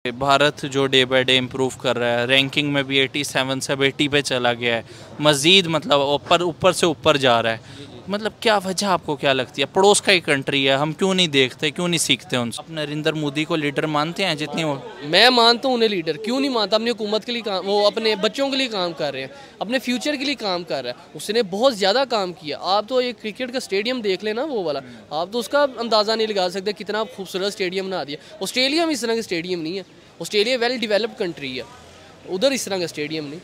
भारत जो day by day improve कर रहा है, रैंकिंग में भी 87 से अब 80 पे चला गया है, मज़ीद मतलब ऊपर ऊपर से ऊपर जा रहा है। मतलब क्या वजह आपको क्या लगती है? पड़ोस का ही कंट्री है, हम क्यों नहीं देखते, क्यों नहीं सीखते उनसे? आप नरेंद्र मोदी को लीडर मानते हैं जितनी वो? मैं मानता हूँ उन्हें लीडर, क्यों नहीं मानता। अपनी हुकूमत के लिए काम, वो अपने बच्चों के लिए काम कर रहे हैं, अपने फ्यूचर के लिए काम कर रहा है। उसने बहुत ज़्यादा काम किया। आप तो एक क्रिकेट का स्टेडियम देख लेना वो वाला, आप तो उसका अंदाज़ा नहीं लगा सकते कितना खूबसूरत स्टेडियम बना दिया। ऑस्ट्रेलिया में इस तरह का स्टेडियम नहीं है। ऑस्ट्रेलिया वेल डेवलप्ड कंट्री है, उधर इस तरह का स्टेडियम नहीं।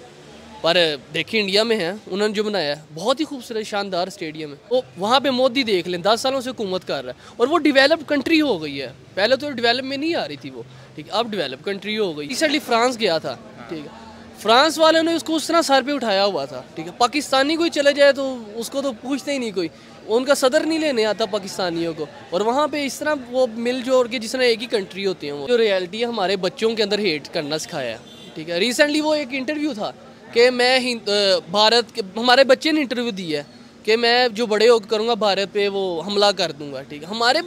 पर देखिए इंडिया में है, उन्होंने जो बनाया है बहुत ही खूबसूरत शानदार स्टेडियम है। वो वहाँ पे मोदी देख लें 10 सालों से हुकूमत कर रहा है और वो डेवलप्ड कंट्री हो गई है। पहले तो डेवलप में नहीं आ रही थी वो, ठीक है, अब डेवलप कंट्री हो गई। रिसेंटली फ्रांस गया था, ठीक है, फ्रांस वालों ने उसको उस तरह सर पे उठाया हुआ था, ठीक है। पाकिस्तानी कोई चले जाए तो उसको तो पूछते ही नहीं कोई, उनका सदर नहीं लेने आता पाकिस्तानियों को। और वहाँ पे इस तरह वो मिल जोड़ के जिस तरह एक ही कंट्री होती है, वो जो रियलिटी है हमारे बच्चों के अंदर हेट करना सिखाया है, ठीक है। रिसेंटली वो एक इंटरव्यू था कि मैं भारत के, हमारे बच्चे ने इंटरव्यू दिया है कि मैं जो बड़े होकर करूँगा भारत पे वो हमला कर दूंगा, ठीक है। हमारे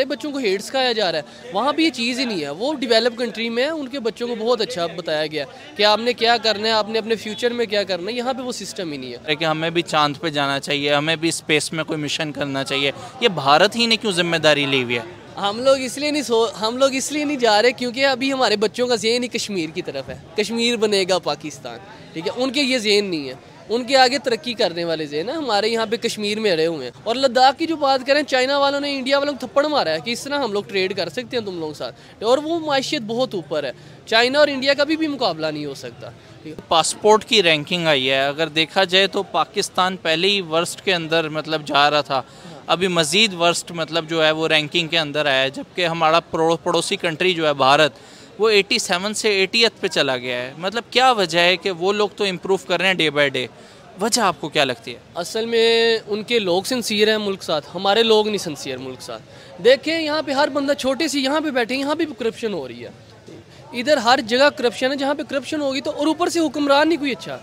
बच्चों को हेट सिखाया जा रहा है। वहाँ भी ये चीज़ ही नहीं है। वो डेवलप कंट्री में उनके बच्चों को बहुत अच्छा बताया गया कि आपने क्या करना है, आपने अपने फ्यूचर में क्या करना है। यहाँ पे वो सिस्टम ही नहीं है कि हमें भी चांद पे जाना चाहिए, हमें भी स्पेस में कोई मिशन करना चाहिए। ये भारत ही ने क्यों जिम्मेदारी ली हुई है? हम लोग इसलिए नहीं जा रहे क्योंकि अभी हमारे बच्चों का ज़हन ही कश्मीर की तरफ है। कश्मीर बनेगा पाकिस्तान, ठीक है। उनके ये ज़हन नहीं है, उनके आगे तरक्की करने वाले ज़हन है। हमारे यहाँ पे कश्मीर में अड़े हुए हैं। और लद्दाख की जो बात करें, चाइना वालों ने इंडिया वालों को थप्पड़ मारा है कि इस तरह हम लोग ट्रेड कर सकते हैं तुम लोगों के साथ, और वो माशियत बहुत ऊपर है। चाइना और इंडिया का भी मुकाबला नहीं हो सकता। पासपोर्ट की रैंकिंग आई है, अगर देखा जाए तो पाकिस्तान पहले ही वर्स्ट के अंदर मतलब जा रहा था, अभी मज़ीद वर्स्ट मतलब जो है वो रैंकिंग के अंदर आया है। जबकि हमारा पड़ोसी कंट्री जो है भारत, वो 87 से 80th पे चला गया है। मतलब क्या वजह है कि वो लोग तो इम्प्रूव कर रहे हैं डे बाय डे, वजह आपको क्या लगती है? असल में उनके लोग सिंसियर हैं मुल्क साथ, हमारे लोग नहीं सिंसियर मुल्क साथ। देखें यहाँ पे हर बंदा छोटे सी यहाँ पे बैठे, यहाँ पे करप्शन हो रही है। इधर हर जगह करप्शन है। जहाँ पे करप्शन होगी तो, और ऊपर से हुक्मरान नहीं कोई अच्छा,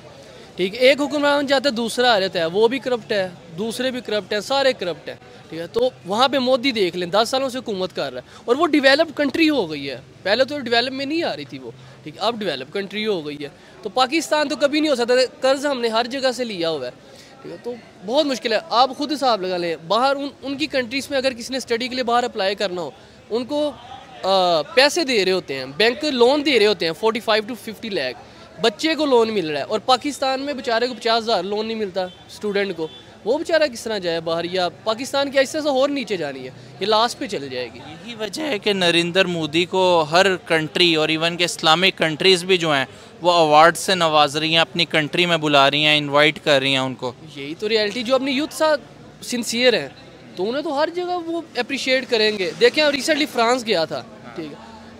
ठीक है। एक हुक्मरान जाता है, दूसरा आ जाता है, वो भी करप्ट है, दूसरे भी करप्ट हैं, सारे करप्ट हैं, ठीक है। तो वहाँ पे मोदी देख लें 10 सालों से हुकूमत कर रहा है और वो डेवलप्ड कंट्री हो गई है। पहले तो डेवलप में नहीं आ रही थी वो, ठीक है, अब डेवलप कंट्री हो गई है। तो पाकिस्तान तो कभी नहीं हो सकता। कर्ज हमने हर जगह से लिया हुआ है, ठीक है। तो बहुत मुश्किल है। आप खुद हिसाब लगा लें, बाहर उनकी कंट्रीज़ में अगर किसी ने स्टडी के लिए बाहर अप्लाई करना हो, उनको पैसे दे रहे होते हैं, बैंक लोन दे रहे होते हैं 45 to 50 लाख, बच्चे को लोन मिल रहा है। और पाकिस्तान में बेचारे को 50,000 लोन नहीं मिलता स्टूडेंट को। वो बेचारा किस तरह जाए बाहर? या पाकिस्तान की ऐसे और नीचे जानी है, ये लास्ट पे चली जाएगी। यही वजह है कि नरेंद्र मोदी को हर कंट्री और इवन के इस्लामिक कंट्रीज़ भी जो हैं वो अवार्ड से नवाज रही हैं, अपनी कंट्री में बुला रही हैं, इनवाइट कर रही हैं उनको। यही तो रियलिटी, जो अपनी यूथ साथ सिंसियर हैं तो उन्हें तो हर जगह वो अप्रिशिएट करेंगे। देखें रिसेंटली फ्रांस गया था, ठीक है,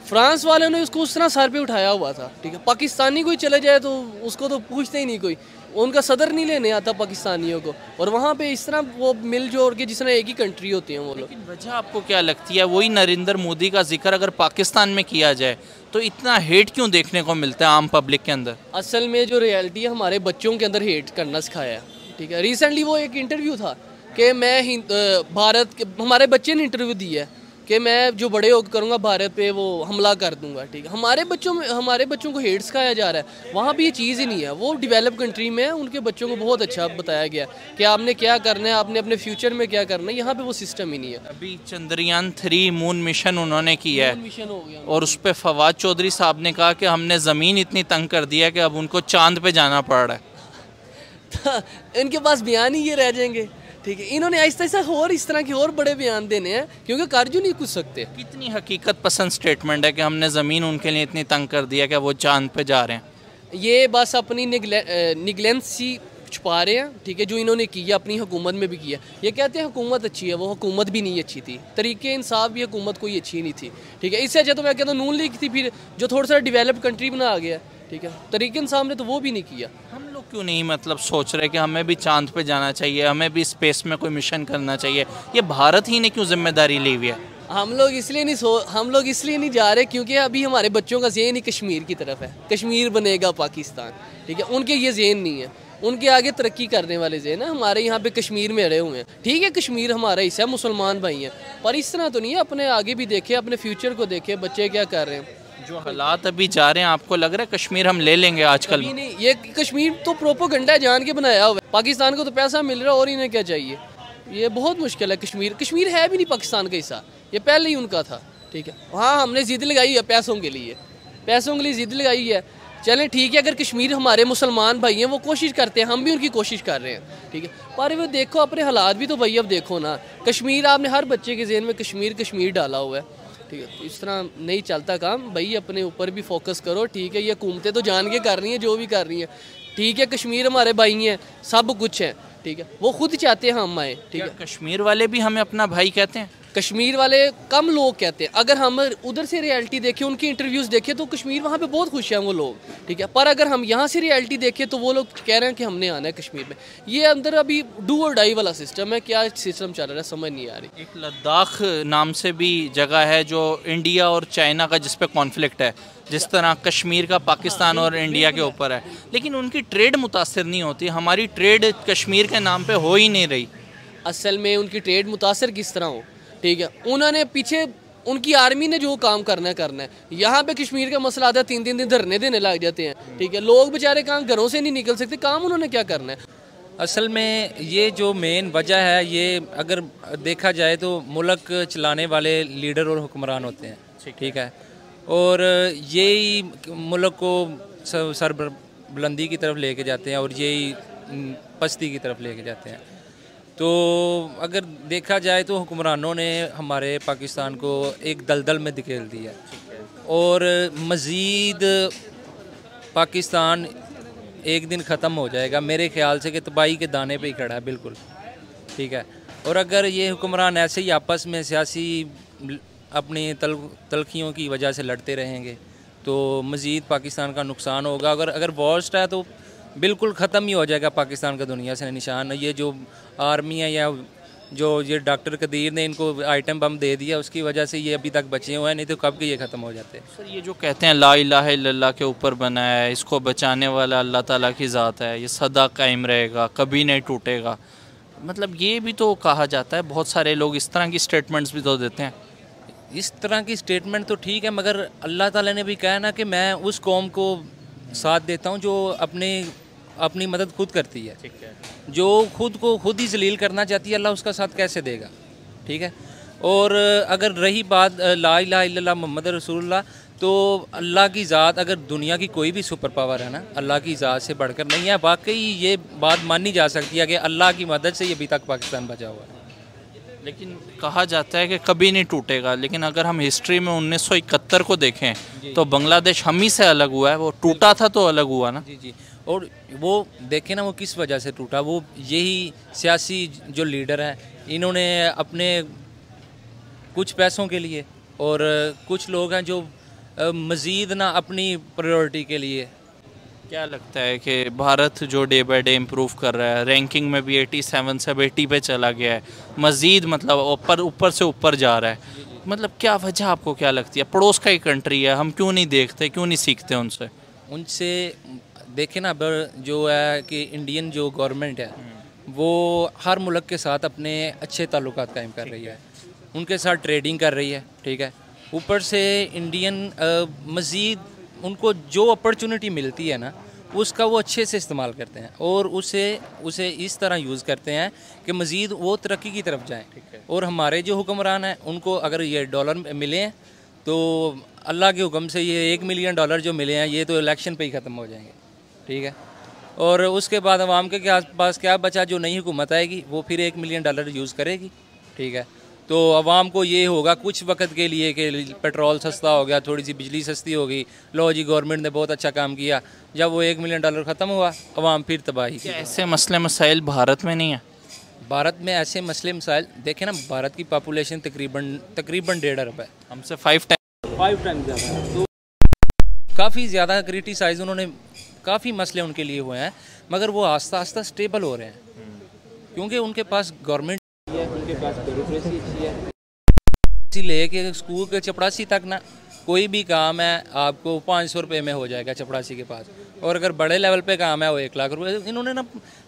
फ्रांस वालों ने उसको उस तरह सर पे उठाया हुआ था, ठीक है। पाकिस्तानी कोई चले जाए तो उसको तो पूछते ही नहीं कोई, उनका सदर नहीं लेने आता पाकिस्तानियों को। और वहाँ पे इस तरह वो मिल जोड़ के जिस तरह एक ही कंट्री होती हैं वो लोग। लेकिन वजह आपको क्या लगती है? वही नरेंद्र मोदी का जिक्र अगर पाकिस्तान में किया जाए तो इतना हेट क्यों देखने को मिलता है आम पब्लिक के अंदर? असल में जो रियलिटी है हमारे बच्चों के अंदर हेट करना सिखाया है, ठीक है। रिसेंटली वो एक इंटरव्यू था कि मैं भारत के, हमारे बच्चे ने इंटरव्यू दिया है कि मैं जो बड़े होकर करूँगा भारत पे वो हमला कर दूंगा, ठीक है। हमारे बच्चों को हेट सिखाया जा रहा है। वहाँ भी ये चीज़ ही नहीं है। वो डेवलप कंट्री में उनके बच्चों को बहुत अच्छा बताया गया कि आपने क्या करना है, आपने अपने फ्यूचर में क्या करना है। यहाँ पे वो सिस्टम ही नहीं है। अभी चंद्रयान 3 मून मिशन उन्होंने किया है, मिशन हो गया, और उस पर फवाद चौधरी साहब ने कहा कि हमने ज़मीन इतनी तंग कर दिया कि अब उनको चांद पे जाना पड़ रहा है। इनके पास बयान ही ये रह जाएंगे, ठीक है। इन्होंने आहिस्ता आहिस्ता और इस तरह के और बड़े बयान देने हैं क्योंकि कार्य नहीं कुछ सकते। कितनी हकीकत पसंद स्टेटमेंट है कि हमने ज़मीन उनके लिए इतनी तंग कर दिया कि वो चांद पे जा रहे हैं। ये बस अपनी निगलेंसी छुपा रहे हैं, ठीक है, जो इन्होंने किया अपनी हुकूमत में भी किया। ये कहते हैं हुकूमत अच्छी है, वो हुकूमत भी नहीं अच्छी थी। तरीके इंसाफ भी हुकूमत कोई अच्छी नहीं थी, ठीक है। इससे अच्छा तो मैं कहता हूँ नून लीग थी, फिर जो थोड़ा सा डेवलप कंट्री बना आ गया, ठीक है। तरीके इंसाफ ने तो वो भी नहीं किया। हम लोग क्यों नहीं मतलब सोच रहे कि हमें भी चांद पे जाना चाहिए, हमें भी स्पेस में कोई मिशन करना चाहिए? ये भारत ही ने क्यों जिम्मेदारी ली हुई है? हम लोग इसलिए नहीं जा रहे क्योंकि अभी हमारे बच्चों का ज़हन ही कश्मीर की तरफ है। कश्मीर बनेगा पाकिस्तान, ठीक है। उनके ये ज़हन नहीं है, उनके आगे तरक्की करने वाले ज़हन है। हमारे यहाँ पे कश्मीर में अड़े हुए हैं, ठीक है। कश्मीर हमारा हिस्सा है, मुसलमान भाई हैं, पर इस तरह तो नहीं है। अपने आगे भी देखे, अपने फ्यूचर को देखे, बच्चे क्या कर रहे हैं। जो हालात अभी जा रहे हैं, आपको लग रहा है कश्मीर हम ले लेंगे आजकल? कभी नहीं, ये कश्मीर तो प्रोपोगंडा जान के बनाया हुआ है। पाकिस्तान को तो पैसा मिल रहा है और इन्हें क्या चाहिए। ये बहुत मुश्किल है। कश्मीर है भी नहीं पाकिस्तान का हिस्सा, ये पहले ही उनका था। ठीक है, हाँ हमने जिद लगाई है पैसों के लिए जिद लगाई है। चलें ठीक है, अगर कश्मीर हमारे मुसलमान भाई हैं, वो कोशिश करते हैं, हम भी उनकी कोशिश कर रहे हैं। ठीक है, पर वो देखो अपने हालात भी तो भाई अब देखो ना। कश्मीर आपने हर बच्चे के ज़हन में कश्मीर डाला हुआ है। ठीक है, तो इस तरह नहीं चलता काम भाई। अपने ऊपर भी फोकस करो। ठीक है, ये हुकूमतें तो जान के कर रही हैं जो भी कर रही हैं। ठीक है, कश्मीर हमारे भाई हैं, सब कुछ है। ठीक है, वो खुद चाहते हैं हम आए। ठीक है, कश्मीर वाले भी हमें अपना भाई कहते हैं? कश्मीर वाले कम लोग कहते हैं। अगर हम उधर से रियलिटी देखें, उनकी इंटरव्यूज़ देखें, तो कश्मीर वहाँ पे बहुत खुश हैं वो लोग। ठीक है, पर अगर हम यहाँ से रियलिटी देखें तो वो लोग कह रहे हैं कि हमने आना है कश्मीर में। ये अंदर अभी डू और डाई वाला सिस्टम है। क्या सिस्टम चल रहा है समझ नहीं आ रही। एक लद्दाख नाम से भी जगह है जो इंडिया और चाइना का जिस पे कॉन्फ्लिक्ट है, जिस तरह कश्मीर का पाकिस्तान और इंडिया के ऊपर है, लेकिन उनकी ट्रेड मुतासर नहीं होती। हमारी ट्रेड कश्मीर के नाम पे हो ही नहीं रही। असल में उनकी ट्रेड मुतासर किस तरह हो? ठीक है, उन्होंने पीछे उनकी आर्मी ने जो काम करना है। यहाँ पे कश्मीर का मसला आता है, 3-3 दिन धरने देने लग जाते हैं। ठीक है, लोग बेचारे कहाँ घरों से नहीं निकल सकते। काम उन्होंने क्या करना है? असल में ये जो मेन वजह है, ये अगर देखा जाए तो मुल्क चलाने वाले लीडर और हुक्मरान होते हैं। ठीक है, और यही मुल्क को सरबुलंदी की तरफ लेके जाते हैं और यही पस्ती की तरफ लेके जाते हैं। तो अगर देखा जाए तो हुक्मरानों ने हमारे पाकिस्तान को एक दलदल में धकेल दिया और मज़ीद पाकिस्तान एक दिन ख़त्म हो जाएगा मेरे ख्याल से कि तबाही के दाने पे ही खड़ा है बिल्कुल। ठीक है, और अगर ये हुक्मरान ऐसे ही आपस में सियासी अपनी तलखियों की वजह से लड़ते रहेंगे तो मज़ीद पाकिस्तान का नुकसान होगा। अगर वर्स्ट है तो बिल्कुल ख़त्म ही हो जाएगा पाकिस्तान का दुनिया से निशान। ये जो आर्मी है या जो ये डॉक्टर कदीर ने इनको आइटम बम दे दिया, उसकी वजह से ये अभी तक बचे हुए हैं, नहीं तो कब के ये ख़त्म हो जाते हैं। सर, ये जो कहते हैं ला इलाहा इल्लल्लाह के ऊपर बना है, इसको बचाने वाला अल्लाह ताला की ज़ात है, ये सदा कायम रहेगा, कभी नहीं टूटेगा, मतलब ये भी तो कहा जाता है। बहुत सारे लोग इस तरह की स्टेटमेंट्स भी तो देते हैं। इस तरह की स्टेटमेंट तो ठीक है, मगर अल्लाह ताला ने भी कहा ना कि मैं उस कौम को साथ देता हूँ जो अपनी मदद खुद करती है। ठीक है, जो खुद को खुद ही जलील करना चाहती है, अल्लाह उसका साथ कैसे देगा? ठीक है, और अगर रही बात ला इलाहा इल्लल्लाह मोहम्मद रसूलुल्लाह, तो अल्लाह की ज़ात, अगर दुनिया की कोई भी सुपर पावर है ना, अल्लाह की ज़ात से बढ़कर नहीं है। वाकई ये बात मानी जा सकती है कि अल्लाह की मदद से ये अभी तक पाकिस्तान बचा हुआ है। लेकिन कहा जाता है कि कभी नहीं टूटेगा। लेकिन अगर हम हिस्ट्री में 1971 को देखें तो बांग्लादेश हम ही से अलग हुआ है, वो टूटा था तो अलग हुआ ना। जी जी, और वो देखें ना वो किस वजह से टूटा। वो यही सियासी जो लीडर हैं, इन्होंने अपने कुछ पैसों के लिए, और कुछ लोग हैं जो मज़ीद ना अपनी प्रायोरिटी के लिए। क्या लगता है कि भारत जो डे बाय डे इम्प्रूव कर रहा है, रैंकिंग में भी 87 से 80 पे चला गया है, मज़ीद मतलब ऊपर से ऊपर जा रहा है, मतलब क्या वजह आपको क्या लगती है? पड़ोस का ही कंट्री है, हम क्यों नहीं देखते, क्यों नहीं सीखते उनसे? देखें ना, जो है कि इंडियन जो गवर्नमेंट है वो हर मुल्क के साथ अपने अच्छे ताल्लुकात कायम कर रही है, उनके साथ ट्रेडिंग कर रही है। ठीक है, ऊपर से इंडियन मज़ीद उनको जो अपॉर्चुनिटी मिलती है ना, उसका वो अच्छे से इस्तेमाल करते हैं और उसे इस तरह यूज़ करते हैं कि मज़ीद वो तरक्की की तरफ जाएं। और हमारे जो हुक्मरान हैं, उनको अगर ये डॉलर मिले हैं तो अल्लाह के हुक्म से ये $1 मिलियन जो मिले हैं, ये तो इलेक्शन पे ही ख़त्म हो जाएंगे। ठीक है, और उसके बाद आवाम के पास क्या बचा? जो नई हुकूमत आएगी वो फिर $1 मिलियन यूज़ करेगी। ठीक है, तो आवाम को ये होगा कुछ वक्त के लिए कि पेट्रोल सस्ता हो गया, थोड़ी सी बिजली सस्ती हो गई, लो जी गवर्नमेंट ने बहुत अच्छा काम किया। जब वो $1 मिलियन ख़त्म हुआ, आवाम फिर तबाही। ऐसे मसले मसाइल भारत में नहीं है? भारत में ऐसे मसले मसाइल देखें ना, भारत की पॉपुलेशन तकरीबन 1.5 अरब है, हमसे 5 टाइम ज़्यादा। तो काफ़ी ज़्यादा क्रिटिसाइज़ उन्होंने काफ़ी मसले उनके लिए हुए हैं, मगर वो आस्ता आस्ता स्टेबल हो रहे हैं क्योंकि उनके पास गवर्नमेंट है, उनके पास ब्यूरोक्रेसी अच्छी है। इसीलिए कि स्कूल के चपरासी तक ना कोई भी काम है आपको 500 रुपये में हो जाएगा चपरासी के पास, और अगर बड़े लेवल पे काम है वो 1 लाख रुपये। इन्होंने ना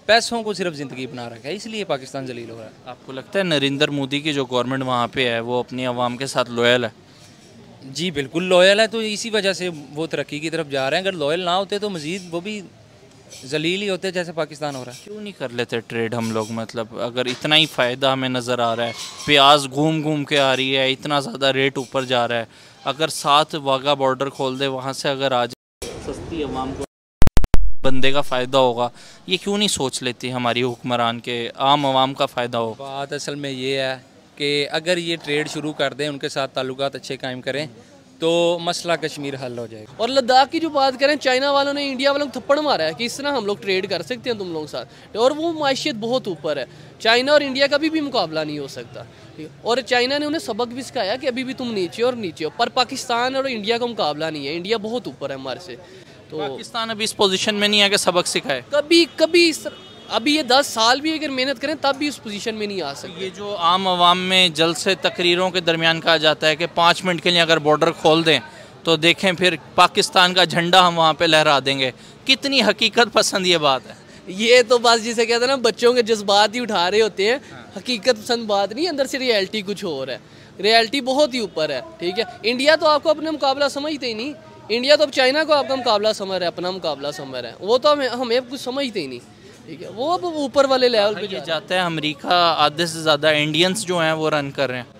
पैसों को सिर्फ ज़िंदगी बना रखा है, इसलिए पाकिस्तान जलील हो रहा है। आपको लगता है नरेंद्र मोदी की जो गवर्नमेंट वहाँ पे है वो अपनी आवाम के साथ लॉयल है? जी बिल्कुल लॉयल है, तो इसी वजह से वो तरक्की की तरफ जा रहे हैं। अगर लॉयल ना होते तो मज़ीद वो भी जलील ही होते जैसे पाकिस्तान हो रहा है। क्यों नहीं कर लेते ट्रेड हम लोग? मतलब अगर इतना ही फ़ायदा हमें नज़र आ रहा है, प्याज घूम घूम के आ रही है, इतना ज़्यादा रेट ऊपर जा रहा है, अगर साथ वाघा बॉर्डर खोल दे, वहाँ से अगर आ जाए सस्ती अवाम को बंदे का फ़ायदा होगा, ये क्यों नहीं सोच लेती हमारी हुक्मरान के आम आवाम का फ़ायदा हो? बात असल में ये है कि अगर ये ट्रेड शुरू कर दें, उनके साथ ताल्लुकात अच्छे कायम करें, तो मसला कश्मीर हल हो जाएगा। और लद्दाख की जो बात करें, चाइना वालों ने इंडिया वालों को थप्पड़ मारा है कि इस तरह हम लोग ट्रेड कर सकते हैं तुम लोगों के साथ, और वो माशियत बहुत ऊपर है। चाइना और इंडिया का भी मुकाबला नहीं हो सकता, ठीक है। और चाइना ने उन्हें सबक भी सिखाया कि अभी भी तुम नीचे और नीचे हो, पर पाकिस्तान और इंडिया का मुकाबला नहीं है। इंडिया बहुत ऊपर है हमारे से। तो पाकिस्तान अभी इस पोजीशन में नहीं है कि सबक सिखाए। कभी कभी अभी ये 10 साल भी अगर मेहनत करें तब भी उस पोजीशन में नहीं आ सकते। ये जो आम आवाम में जलसे तकरीरों के दरमियान कहा जाता है कि 5 मिनट के लिए अगर बॉर्डर खोल दें तो देखें फिर पाकिस्तान का झंडा हम वहाँ पे लहरा देंगे, कितनी हकीकत पसंद ये बात है? ये तो बस जिसे कहते हैं ना, बच्चों के जज्बात ही उठा रहे होते हैं। हकीकत पसंद बात नहीं, अंदर से रियलिटी कुछ और है। रियलिटी बहुत ही ऊपर है, ठीक है। इंडिया तो आपको अपना मुकाबला समझते ही नहीं। इंडिया तो अब चाइना को आपका मुकाबला समझ रहा है, अपना मुकाबला समझ रहा है। वो तो हमें कुछ समझते ही नहीं, ठीक है। वो अब ऊपर वाले लेवल पे जाता है। अमेरिका आधे से ज़्यादा इंडियंस जो हैं वो रन कर रहे हैं।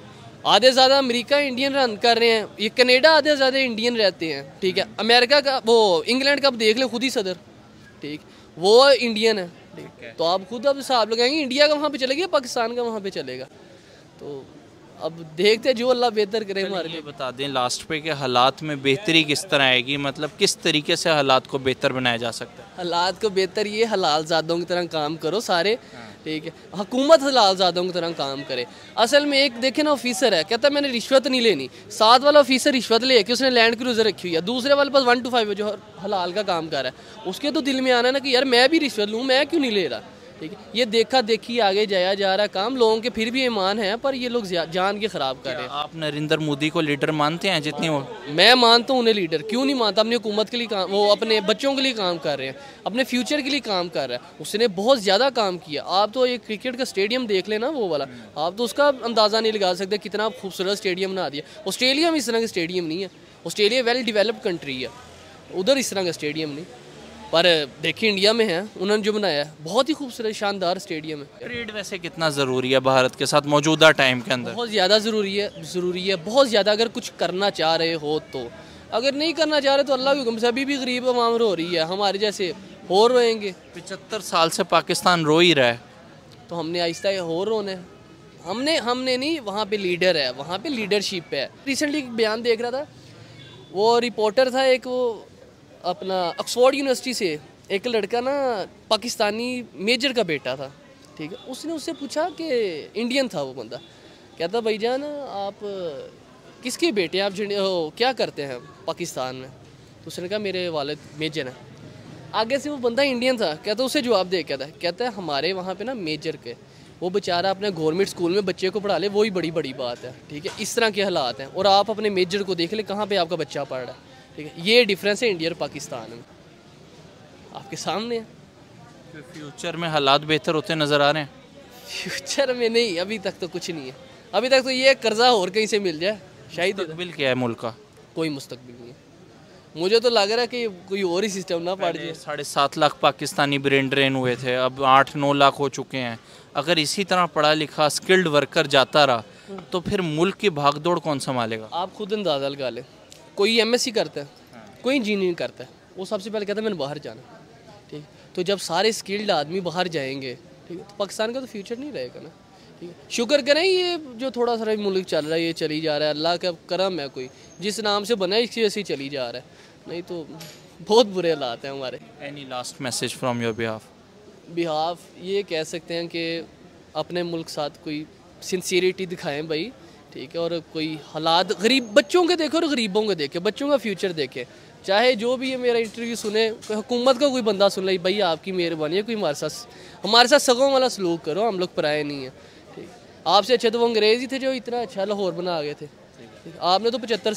आधे ज़्यादा अमेरिका इंडियन रन कर रहे हैं। ये कनाडा आधे ज़्यादा इंडियन रहते हैं, ठीक है। अमेरिका का वो इंग्लैंड का आप देख ले, खुद ही सदर, ठीक, वो इंडियन है, ठीक है। तो आप खुद अब हिसाब लगाएंगे, इंडिया का वहाँ पे चलेगा, पाकिस्तान का वहाँ पे चलेगा। तो अब देखते हैं जो अल्लाह बेहतर करे हमारे लिए। बता दें लास्ट पे कि हालात में बेहतरी किस तरह आएगी, मतलब किस तरीके से हालात को बेहतर बनाया जा सकता है? हालात को बेहतर ये हलाल ज़ादों की तरह काम करो सारे, ठीक है। हुकूमत हलाल ज़ादों की तरह काम करे। असल में एक देखे ना, ऑफिसर है, कहता है मैंने रिश्वत नहीं लेनी। साथ वाला ऑफिसर रिश्वत ले कि उसने लैंड क्रूजर रखी हुई है, दूसरे वाले पास 1 to 5 जो हलाल का काम कर रहा है, उसके तो दिल में आना ना कि यार मैं भी रिश्वत लूँ, मैं क्यों नहीं ले रहा, ठीक है। ये देखा देखी आगे जाया जा रहा है काम। लोगों के फिर भी ईमान है, पर ये लोग जान के ख़राब कर रहे हैं। आप नरेंद्र मोदी को लीडर मानते हैं जितनी वो? मैं मानता हूँ उन्हें लीडर, क्यों नहीं मानता। अपनी हुकूमत के लिए काम, वो अपने बच्चों के लिए काम कर रहे हैं, अपने फ्यूचर के लिए काम कर रहा है। उसने बहुत ज़्यादा काम किया। आप तो एक क्रिकेट का स्टेडियम देख लेना वो वाला, आप तो उसका अंदाज़ा नहीं लगा सकते कितना खूबसूरत स्टेडियम बना दिया। ऑस्ट्रेलिया में इस तरह का स्टेडियम नहीं है। ऑस्ट्रेलिया वेल डेवलप्ड कंट्री है, उधर इस तरह का स्टेडियम नहीं। पर देखिए इंडिया में है, उन्होंने जो बनाया है बहुत ही खूबसूरत शानदार स्टेडियम है। ट्रेड वैसे कितना ज़रूरी है भारत के साथ मौजूदा टाइम के अंदर? बहुत ज़्यादा ज़रूरी है बहुत ज़्यादा। अगर कुछ करना चाह रहे हो तो, अगर नहीं करना चाह रहे तो अल्लाह के हुक्म से अभी भी गरीब अवाम रो रही है, हमारे जैसे हो रोएंगे। 75 साल से पाकिस्तान रो ही रहा है, तो हमने आहिस्ता हो रोने। हमने नहीं, वहाँ पे लीडर है, वहाँ पे लीडरशिप है। रिसेंटली एक बयान देख रहा था, वो रिपोर्टर था एक, वो अपना ऑक्सफोर्ड यूनिवर्सिटी से एक लड़का ना, पाकिस्तानी मेजर का बेटा था, ठीक है। उसने उससे पूछा कि इंडियन था वो बंदा, कहता भाईजान आप किसके बेटे हैं, आप क्या करते हैं पाकिस्तान में? तो उसने कहा मेरे वालिद मेजर हैं। आगे से वो बंदा इंडियन था, कहता उसे जवाब दे, कहता है हमारे वहाँ पे ना मेजर के, वो बेचारा अपने गवर्नमेंट स्कूल में बच्चे को पढ़ा ले, वही बड़ी बड़ी बात है, ठीक है। इस तरह के हालात हैं। और आप अपने मेजर को देख ले, कहाँ पे आपका बच्चा पढ़ रहा है, ठीक है। ये डिफरेंस है इंडिया और पाकिस्तान में, आपके सामने है। फ्यूचर में हालात बेहतर होते नज़र आ रहे हैं? फ्यूचर में नहीं, अभी तक तो कुछ नहीं है। अभी तक तो ये कर्जा और कहीं से मिल जाए शायद। मुस्तकबिल क्या है मुल्क का? कोई मुस्तकबिल नहीं है। मुझे तो लग रहा है कि कोई और ही सिस्टम ना पड़ जाए। 7.5 लाख पाकिस्तानी ब्रेन ड्रेन हुए थे, अब 8-9 लाख हो चुके हैं। अगर इसी तरह पढ़ा लिखा स्किल्ड वर्कर जाता रहा तो फिर मुल्क की भागदौड़ कौन संभालेगा? आप खुद अंदाज़ा लगा लें। कोई MSc करता है, कोई इंजीनियरिंग करता है, वो सबसे पहले कहता है मैंने बाहर जाना, ठीक। तो जब सारे स्किल्ड आदमी बाहर जाएंगे, ठीक है, तो पाकिस्तान का तो फ्यूचर नहीं रहेगा ना, ठीक है। शुक्र करें ये जो थोड़ा सा मुल्क चल रहा है, ये चली जा रहा है, अल्लाह का करम है, कोई जिस नाम से बना है इसकी वजह से चली जा रहा है, नहीं तो बहुत बुरे हालात हैं हमारे। Any last message from your behalf? ये कह सकते हैं कि अपने मुल्क साथ कोई सिंसियरिटी दिखाएं भाई, ठीक है। और कोई हालात गरीब बच्चों के देखे और गरीबों के देखे, बच्चों का फ्यूचर देखे। चाहे जो भी है मेरा इंटरव्यू सुने, हुकूमत का कोई बंदा सुन ले, भाई आपकी मेहरबानी है, कोई हमारे साथ सगों वाला सलूक करो, हम लोग पराए नहीं हैं, ठीक। आपसे अच्छे तो वो अंग्रेज़ ही थे जो इतना अच्छा लाहौर बना गए थे, आपने तो 75 साल